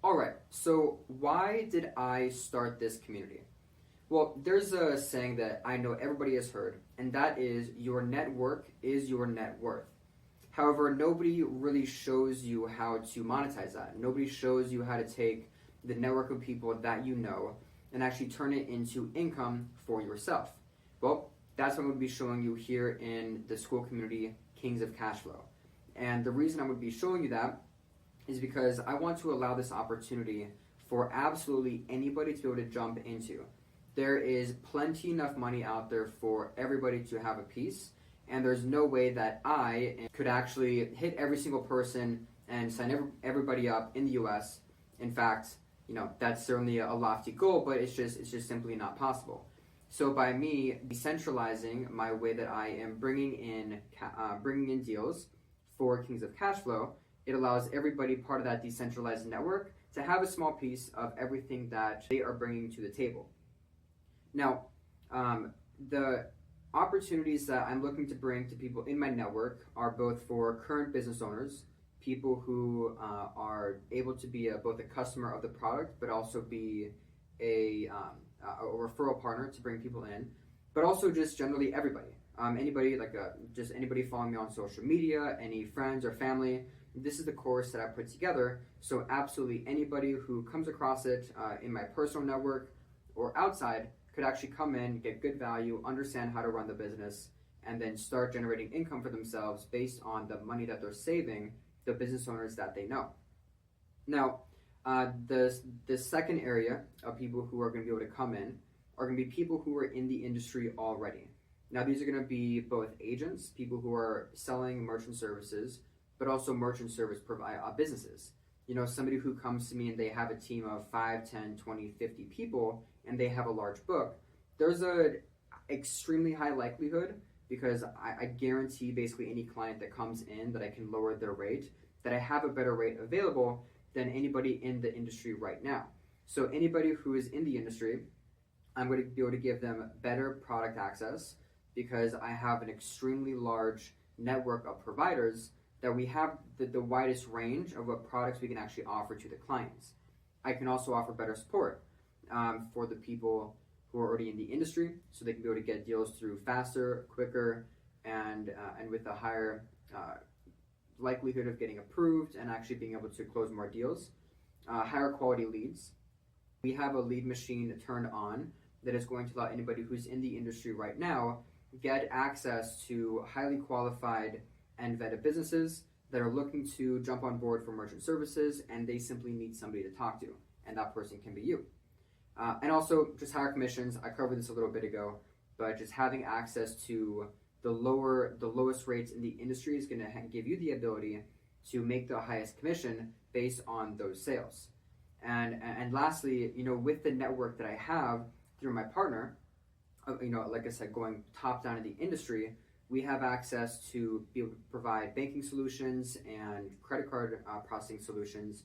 All right, so why did I start this community? Well, there's a saying that I know everybody has heard, and that is your network is your net worth. However, nobody really shows you how to monetize that. Nobody shows you how to take the network of people that you know and actually turn it into income for yourself. Well, that's what I'm going to be showing you here in the school community, Kings of Cashflow. And the reason I'm going to be showing you that is because I want to allow this opportunity for absolutely anybody to be able to jump into. There is plenty enough money out there for everybody to have a piece, and there's no way that I could actually hit every single person and sign everybody up in the US. In fact, that's certainly a lofty goal, but it's just simply not possible. So by me decentralizing my way that I am bringing in deals for Kings of Cashflow, it allows everybody part of that decentralized network to have a small piece of everything that they are bringing to the table. Now, the opportunities that I'm looking to bring to people in my network are both for current business owners, people who are able to be both a customer of the product, but also be a referral partner to bring people in, but also just generally everybody. Anybody just anybody following me on social media, any friends or family. This is the course that I put together, so absolutely anybody who comes across it in my personal network or outside could actually come in, get good value, understand how to run the business, and then start generating income for themselves based on the money that they're saving, the business owners that they know. Now, the second area of people who are going to be able to come in are going to be people who are in the industry already. Now, these are going to be both agents, people who are selling merchant services, but also merchant service businesses. Somebody who comes to me and they have a team of 5, 10, 20, 50 people and they have a large book. There's an extremely high likelihood, because I guarantee basically any client that comes in that I can lower their rate, that I have a better rate available than anybody in the industry right now. So anybody who is in the industry, I'm going to be able to give them better product access because I have an extremely large network of providers that we have the widest range of what products we can actually offer to the clients. I can also offer better support for the people who are already in the industry, so they can be able to get deals through faster, quicker, and with a higher likelihood of getting approved and actually being able to close more deals. Higher quality leads. We have a lead machine turned on that is going to allow anybody who's in the industry right now get access to highly qualified and vetted businesses that are looking to jump on board for merchant services, and they simply need somebody to talk to, and that person can be you. And also just higher commissions. I covered this a little bit ago, but just having access to the lowest rates in the industry is going to give you the ability to make the highest commission based on those sales. And lastly, with the network that I have through my partner, like I said, going top down in the industry, we have access to be able to provide banking solutions and credit card processing solutions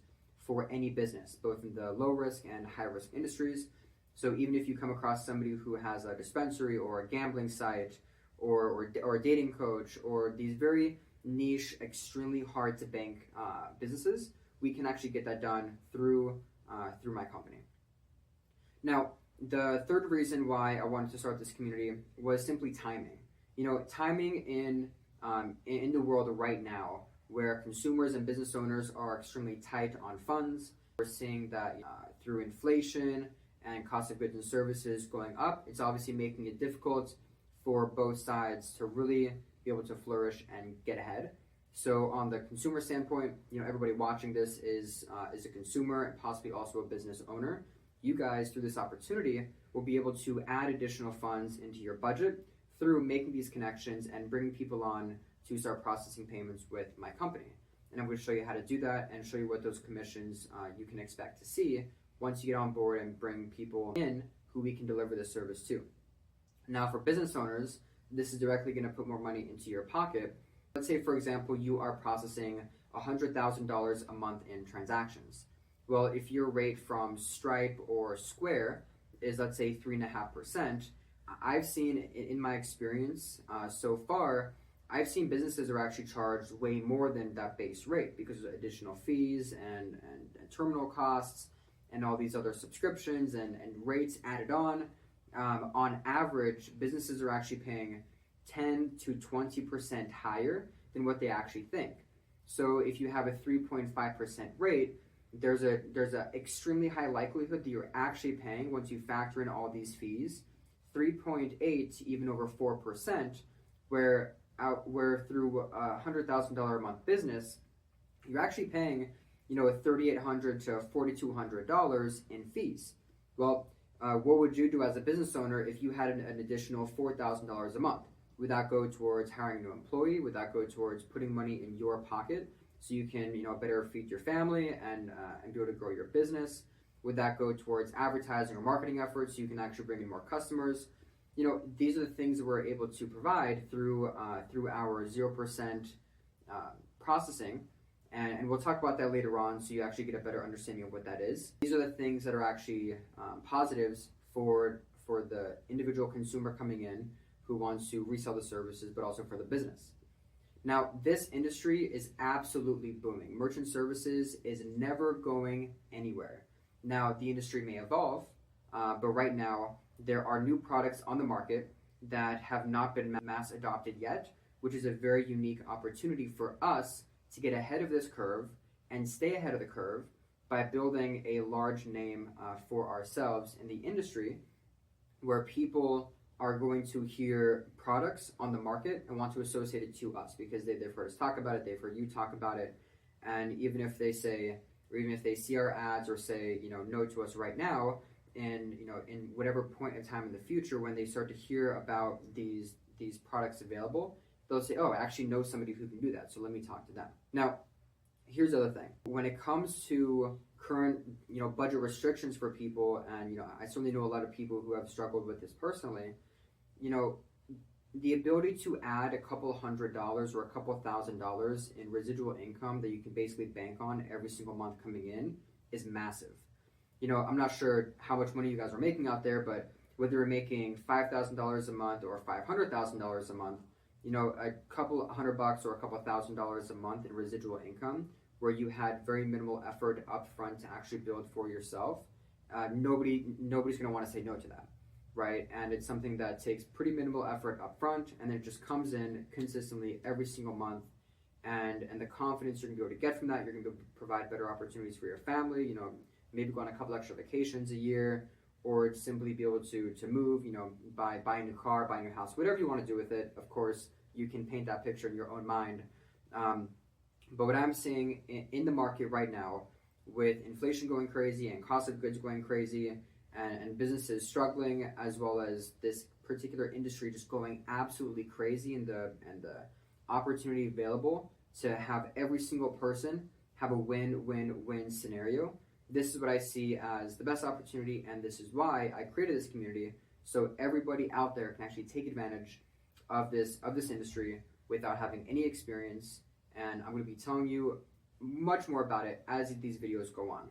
for any business, both in the low risk and high risk industries. So even if you come across somebody who has a dispensary or a gambling site or a dating coach or these very niche, extremely hard to bank businesses, we can actually get that done through my company. Now, the third reason why I wanted to start this community was simply timing. Timing in the world right now, where consumers and business owners are extremely tight on funds. We're seeing that through inflation and cost of goods and services going up, it's obviously making it difficult for both sides to really be able to flourish and get ahead. So on the consumer standpoint, everybody watching this is a consumer and possibly also a business owner. You guys, through this opportunity, will be able to add additional funds into your budget through making these connections and bringing people on to start processing payments with my company. And I'm going to show you how to do that and show you what those commissions you can expect to see once you get on board and bring people in who we can deliver this service to. Now, for business owners, this is directly going to put more money into your pocket. Let's say, for example, you are processing $100,000 a month in transactions. Well, if your rate from Stripe or Square is, let's say, 3.5%, I've seen in my experience so far, I've seen businesses are actually charged way more than that base rate because of additional fees and terminal costs and all these other subscriptions and rates added on. On average, businesses are actually paying 10 to 20% higher than what they actually think. So if you have a 3.5% rate, there's a extremely high likelihood that you're actually paying, once you factor in all these fees, 3.8 to even over 4%, where through a $100,000 a month business, you're actually paying, a $3,800 to $4,200 in fees. Well, what would you do as a business owner if you had an additional $4,000 a month? Would that go towards hiring a new employee? Would that go towards putting money in your pocket so you can, better feed your family and be able to grow your business? Would that go towards advertising or marketing efforts so you can actually bring in more customers? These are the things that we're able to provide through our 0% processing, and we'll talk about that later on so you actually get a better understanding of what that is. These are the things that are actually positives for the individual consumer coming in who wants to resell the services, but also for the business. Now, this industry is absolutely booming. Merchant services is never going anywhere. Now, the industry may evolve, but right now, there are new products on the market that have not been mass adopted yet, which is a very unique opportunity for us to get ahead of this curve and stay ahead of the curve by building a large name for ourselves in the industry, where people are going to hear products on the market and want to associate it to us because they've heard us talk about it, they've heard you talk about it, and even if they see our ads or say, no to us right now, and in whatever point in time in the future when they start to hear about these products available, they'll say, oh, I actually know somebody who can do that, so let me talk to them. Now, here's the other thing. When it comes to current budget restrictions for people, and I certainly know a lot of people who have struggled with this personally, the ability to add a couple $100 or a couple $1,000 in residual income that you can basically bank on every single month coming in is massive. I'm not sure how much money you guys are making out there, but whether you're making $5,000 a month or $500,000 a month, a couple $100 or a couple $1,000 a month in residual income, where you had very minimal effort up front to actually build for yourself, nobody's going to want to say no to that, right? And it's something that takes pretty minimal effort up front, and then it just comes in consistently every single month, and the confidence you're going to be able to get from that, you're going to provide better opportunities for your family, maybe go on a couple extra vacations a year, or simply be able to move, buy a new car, buy a new house, whatever you want to do with it. Of course, you can paint that picture in your own mind. But what I'm seeing in the market right now, with inflation going crazy and cost of goods going crazy, and businesses struggling, as well as this particular industry just going absolutely crazy, and the opportunity available to have every single person have a win-win-win scenario, this is what I see as the best opportunity, and this is why I created this community, so everybody out there can actually take advantage of this industry without having any experience. And I'm going to be telling you much more about it as these videos go on.